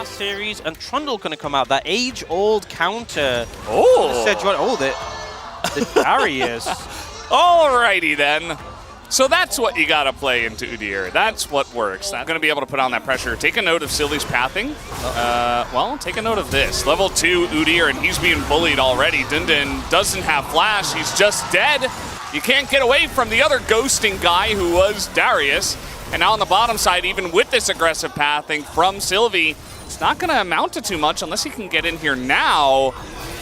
last series, and Trundle going to come out. That age-old counter. Oh! The Darius. Alrighty then. So that's what you gotta play into Udyr. That's what works. That's gonna be able to put on that pressure. Take a note of Sylvie's pathing. Well, take a note of this. Level 2 Udyr, and he's being bullied already. Dundun doesn't have flash. He's just dead. You can't get away from the other ghosting guy who was Darius. And now on the bottom side, even with this aggressive pathing from Sylvie, it's not gonna amount to too much unless he can get in here now.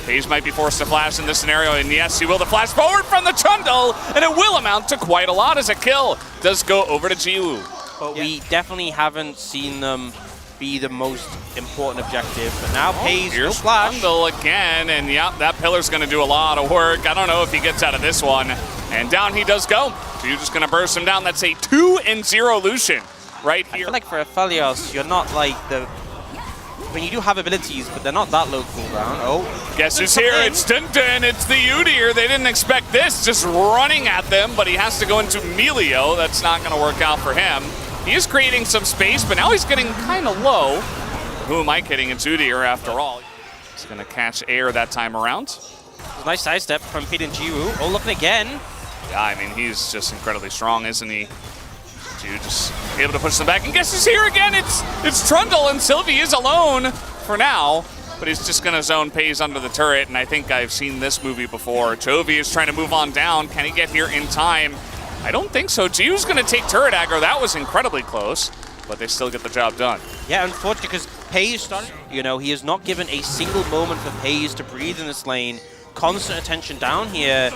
FaZe might be forced to flash in this scenario, and yes, he will. The flash forward from the Trundle, and it will amount to quite a lot as a kill does go over to Jiwoo. But we definitely haven't seen them be the most important objective. But now FaZe will flash. Trundle again, and yeah, that pillar's going to do a lot of work. I don't know if he gets out of this one. And down he does go. So you're just going to burst him down. That's a 2-0 Lucian right here. I feel like for a Aphelios, you're not like the... I mean, you do have abilities, but they're not that low cooldown. Oh. Guess who's here? It's Dundun. It's the Udyr. They didn't expect this, just running at them, but he has to go into Melio. That's not going to work out for him. He is creating some space, but now he's getting kind of low. Who am I kidding? It's Udyr after all. He's going to catch air that time around. Nice sidestep from Pete and Jiwoo. Oh, looking again. Yeah, I mean, he's just incredibly strong, isn't he? Jiwoo just able to push them back. And guess who's here again? It's Trundle, and Sylvie is alone for now. But he's just going to zone FaZe under the turret, and I think I've seen this movie before. Chovy is trying to move on down. Can he get here in time? I don't think so. Jiwoo's going to take turret aggro. That was incredibly close, but they still get the job done. Yeah, unfortunately, because FaZe started, you know, he has not given a single moment for FaZe to breathe in this lane. Constant attention down here,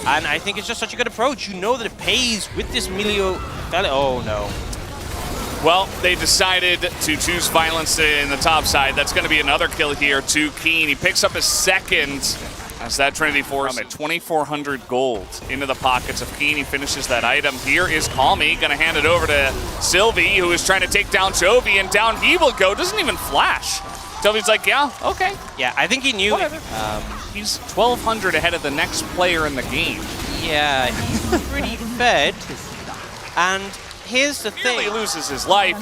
and I think it's just such a good approach. You know that it pays with this Melio. Oh no. Well, they decided to choose violence in the top side. That's going to be another kill here to Keen. He picks up his second as that Trinity Force at 2,400 gold into the pockets of Keen. He finishes that item. Here is Calmy, going to hand it over to Sylvie, who is trying to take down Chovy, and down he will go. Doesn't even flash. Chovey's like, yeah, okay. Yeah, I think he knew. He's 1,200 ahead of the next player in the game. Yeah, he's pretty fed. And here's the thing. He loses his life.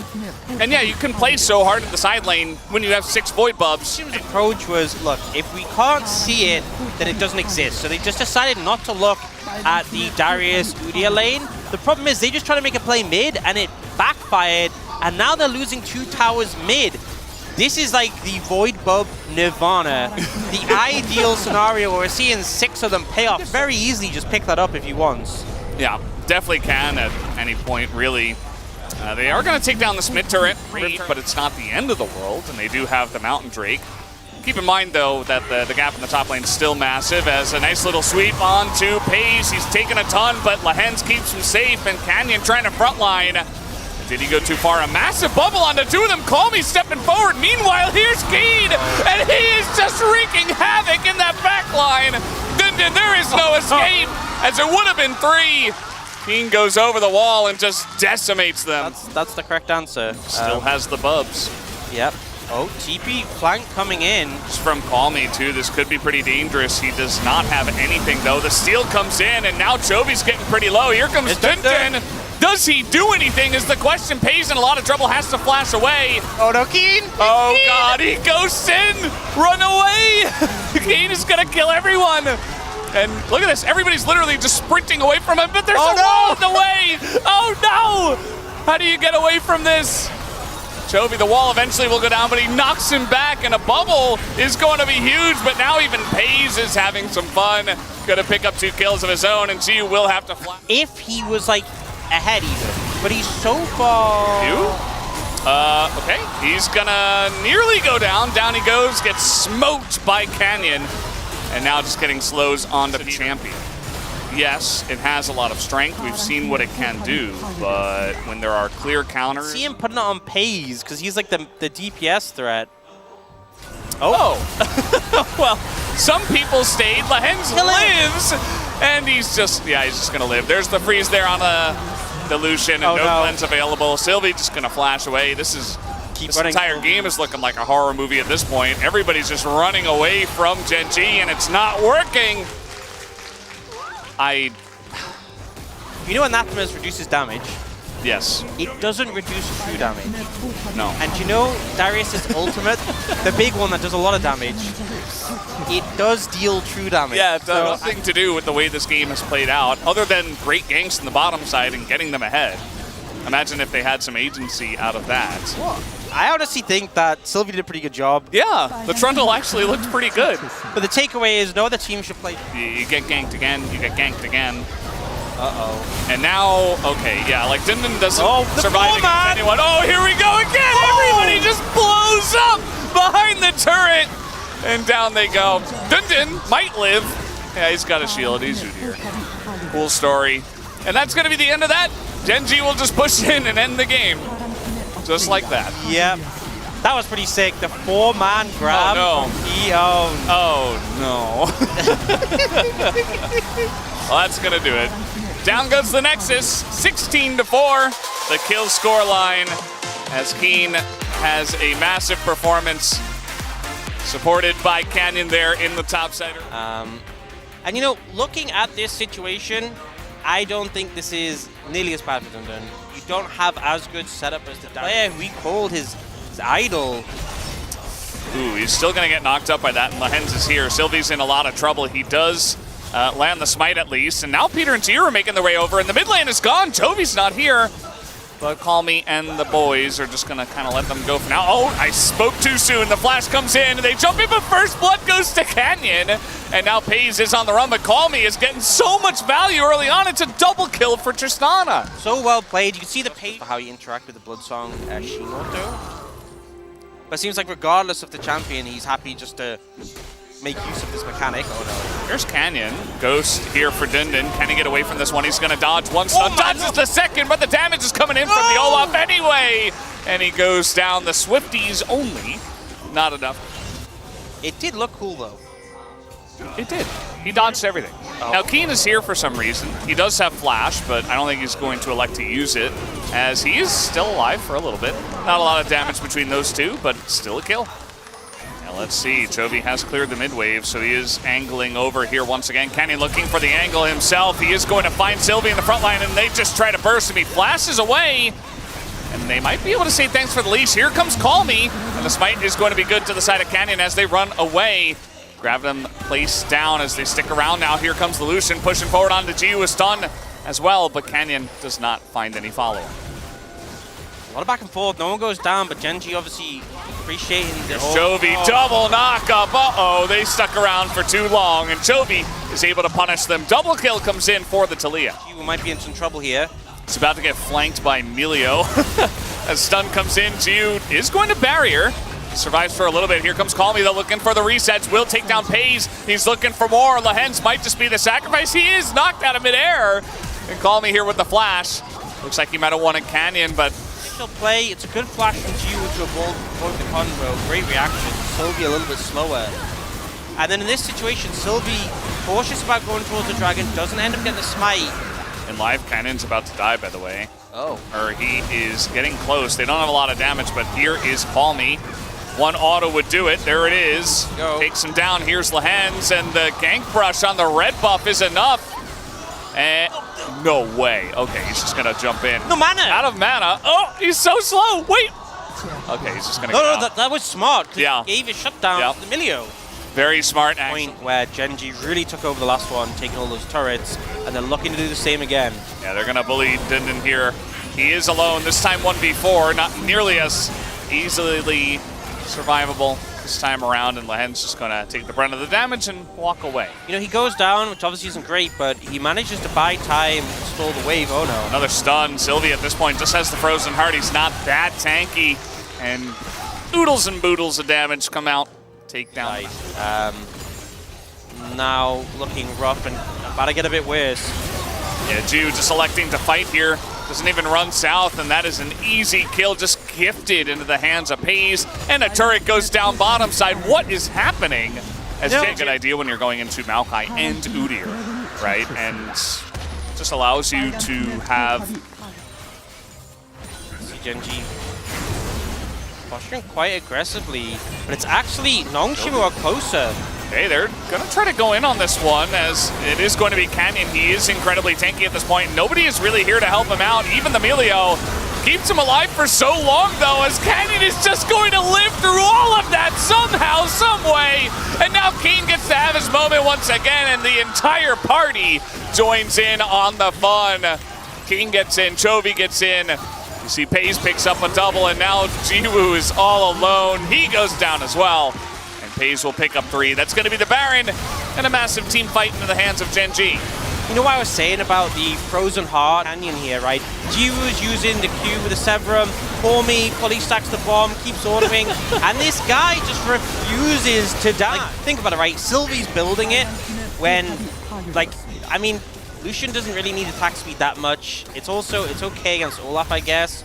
And yeah, you can play so hard at the side lane when you have 6 Void Bubs. His approach was, look, if we can't see it, then it doesn't exist. So they just decided not to look at the Darius Udyr lane. The problem is they just try to make a play mid, and it backfired. And now they're losing 2 towers mid. This is like the Void Bub Nirvana, the ideal scenario where we're seeing 6 of them pay off. Very easily just pick that up if you want. Yeah, definitely can at any point, really. They are going to take down this mid turret, but it's not the end of the world, and they do have the Mountain Drake. Keep in mind, though, that the gap in the top lane is still massive, as a nice little sweep onto FaZe. He's taken a ton, but Lahens keeps him safe, and Canyon trying to frontline. Did he go too far? A massive bubble onto 2 of them. Calmy stepping forward. Meanwhile, here's Keen, and he is just wreaking havoc in that back line. There is no escape, as it would have been 3. Keen goes over the wall and just decimates them. That's the correct answer. Still has the bubs. Yep. Oh, TP flank coming in. Just from Calmy, too. This could be pretty dangerous. He does not have anything, though. The steal comes in, and now Chovy's getting pretty low. Here comes Dundun. Does he do anything is the question. Pays in a lot of trouble, has to flash away. Oh no, Keen! Oh God, he ghosts in! Run away! Keen is gonna kill everyone! And look at this, everybody's literally just sprinting away from him, but there's a wall in the way! Oh no! How do you get away from this? Chovy, the wall eventually will go down, but he knocks him back, and a bubble is going to be huge, but now even Pays is having some fun. Gonna pick up 2 kills of his own, and G will have to fly. If he was like ahead even, but he's so far. Okay, he's gonna nearly go down. Down he goes, gets smoked by Canyon, and now just getting slows onto the champion. Yes, it has a lot of strength. We've seen what it can do, but when there are clear counters... See him putting it on Pays, because he's like the DPS threat. Oh! Well, some people stayed. Lahens lives, and he's just gonna live. There's the freeze there on the Lucian, and no cleanse available. Sylvie just gonna flash away. This entire game is looking like a horror movie at this point. Everybody's just running away from Gen G, and it's not working. You know Anathemas reduces damage. Yes. It doesn't reduce true damage. No. And you know Darius' ultimate, the big one that does a lot of damage, it does deal true damage. Yeah, it does nothing to do with the way this game has played out, other than great ganks on the bottom side and getting them ahead. Imagine if they had some agency out of that. Well, I honestly think that Sylvie did a pretty good job. Yeah, the Trundle actually looked pretty good. But the takeaway is no other team should play. You get ganked again, you get ganked again. Uh-oh. And now, okay, yeah, like Dindin doesn't survive against man. anyone. Oh, here we go again! Everybody just blows up behind the turret! And down they go. Dindin might live. Yeah, he's got a shield, he's Udyr. Cool story. And that's gonna be the end of that. Genji will just push in and end the game. Just like that. Yep. That was pretty sick. The 4-man grab. Oh, no. Oh no. Well, that's gonna do it. Down goes the Nexus, 16-4. The kill score line as Keen has a massive performance, supported by Canyon there in the topsider. And you know, looking at this situation, I don't think this is nearly as bad for Dundun. You don't have as good setup as the player who we called his idol. Ooh, he's still gonna get knocked up by that, and Lehens is here. Sylvie's in a lot of trouble. He does land the smite at least, and now Peter and Tyr are making their way over, and the mid lane is gone. Toby's not here, but Call Me and the boys are just gonna kind of let them go for now. Oh, I spoke too soon. The flash comes in, and they jump in, but first blood goes to Canyon, and now Pays is on the run, but Call Me is getting so much value early on. It's a double kill for Tristana. So well played. You can see the pace for how you interact with the Bloodsong Shinoto. But it seems like regardless of the champion, he's happy just to make use of this mechanic. Oh no. Here's Canyon. Ghost here for Dindin. Can he get away from this one? He's gonna dodge one stun. Dodges the second, but the damage is coming in from the Olaf anyway. And he goes down. The Swifties only. Not enough. It did look cool though. It did. He dodged everything. Oh. Now Keen is here for some reason. He does have flash, but I don't think he's going to elect to use it, as he is still alive for a little bit. Not a lot of damage between those two, but still a kill. Now let's see. Chovy has cleared the mid wave, so he is angling over here once again. Canyon looking for the angle himself. He is going to find Sylvie in the front line, and they just try to burst him. He flashes away, and they might be able to say thanks for the leash. Here comes Call Me, and the smite is going to be good to the side of Canyon as they run away. Grab them placed down as they stick around now. Here comes the Lucian pushing forward onto Jiu, is stunned as well, but Canyon does not find any follow. A lot of back and forth. No one goes down, but Genji obviously appreciating this. Chovy, double knockup. Uh-oh, they stuck around for too long, and Chovy is able to punish them. Double kill comes in for the Taliyah. Jiu might be in some trouble here. It's about to get flanked by Melio. As stun comes in, Jiu is going to barrier. Survives for a little bit. Here comes Call Me, though, looking for the resets. Will take down Pays. He's looking for more. Lehens might just be the sacrifice. He is knocked out of midair. And Call Me here with the flash. Looks like he might have wanted Canyon, but initial play, it's a good flash from Jiu to avoid the combo. Great reaction. Sylvie a little bit slower. And then in this situation, Sylvie cautious about going towards the dragon, doesn't end up getting the smite. And live Cannon's about to die, by the way. Oh. Or he is getting close. They don't have a lot of damage, but here is Call Me. One auto would do it. There it is. Go. Takes him down. Here's Lehens, and the gank brush on the red buff is enough. And no way. Okay, he's just gonna jump in. No mana. Out of mana. Oh, he's so slow. Wait. Okay, he's just gonna go. No, that was smart. Yeah. He gave his shutdown to the Melio. Very smart Point where Genji really took over the last one, taking all those turrets, and then looking to do the same again. Yeah, they're gonna bully Dindin here. He is alone. This time 1v4, not nearly as easily survivable this time around, and Lehens just gonna take the brunt of the damage and walk away. You know, he goes down, which obviously isn't great, but he manages to buy time, stall the wave. Oh no. Another stun. Sylvie at this point just has the frozen heart. He's not that tanky, and oodles and boodles of damage come out. Take down. Right. Now looking rough and about to get a bit worse. Yeah, Jiu just electing to fight here. Doesn't even run south, and that is an easy kill, just gifted into the hands of Pays, and a turret goes down bottom side. What is happening? It's a good idea when you're going into Maokai and Udyr, right? And just allows you to have... See Genji posturing quite aggressively, but it's actually Nongshim who are closer. Hey, they're going to try to go in on this one, as it is going to be Canyon. He is incredibly tanky at this point. Nobody is really here to help him out. Even the Melio keeps him alive for so long, though, as Canyon is just going to live through all of that somehow, some way. And now Keen gets to have his moment once again, and the entire party joins in on the fun. King gets in, Chovy gets in. You see Pays picks up a double, and now Jiwoo is all alone. He goes down as well. And Pays will pick up 3. That's going to be the Baron, and a massive team fight into the hands of Gen G. You know what I was saying about the Frozen Heart Canyon here, right? Jiwoo's using the Q with the Severum. Cormi fully stacks the bomb, keeps ordering, and this guy just refuses to die. Like, think about it, right? Sylvie's building it when, like, I mean, Lucian doesn't really need attack speed that much. It's okay against Olaf, I guess.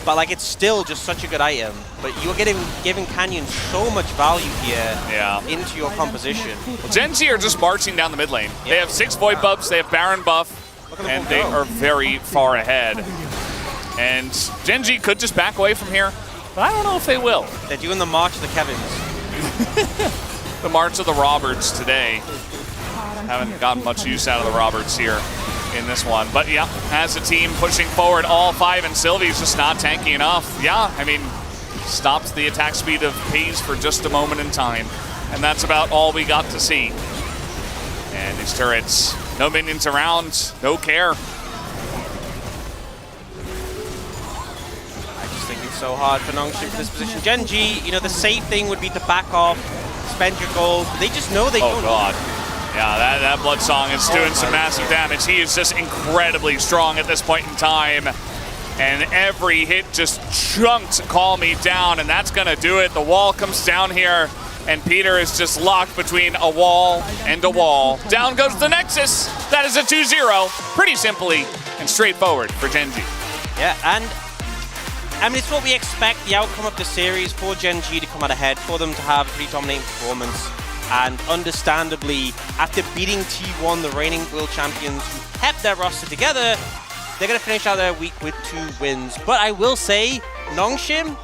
But like, it's still just such a good item. But you're giving Canyon so much value here into your composition. Well, Gen G are just marching down the mid lane. Yeah. They have 6 Void buffs, they have Baron buff, and they are very far ahead. And Gen G could just back away from here, but I don't know if they will. They're doing the March of the Kevins. The March of the Roberts today. Haven't gotten much use out of the Roberts here in this one. But yeah, as a team pushing forward, all 5, and Sylvie's just not tanky enough. Yeah, I mean, stops the attack speed of Pays for just a moment in time. And that's about all we got to see. And these turrets, no minions around, no care. I just think it's so hard for Nongshim for this position. Gen G, you know, the safe thing would be to back off, spend your gold, but they just know they don't. Oh god. Yeah, that Blood Song is doing some massive damage. He is just incredibly strong at this point in time. And every hit just chunked Call Me down, and that's gonna do it. The wall comes down here, and Peter is just locked between a wall and a wall. Down goes the Nexus. That is a 2-0. Pretty simply and straightforward for Gen G. Yeah, and I mean, it's what we expect, the outcome of the series, for Gen G to come out ahead, for them to have a pretty dominating performance. And understandably, after beating T1, the reigning world champions, who kept their roster together, they're going to finish out their week with 2 wins. But I will say, Nongshim,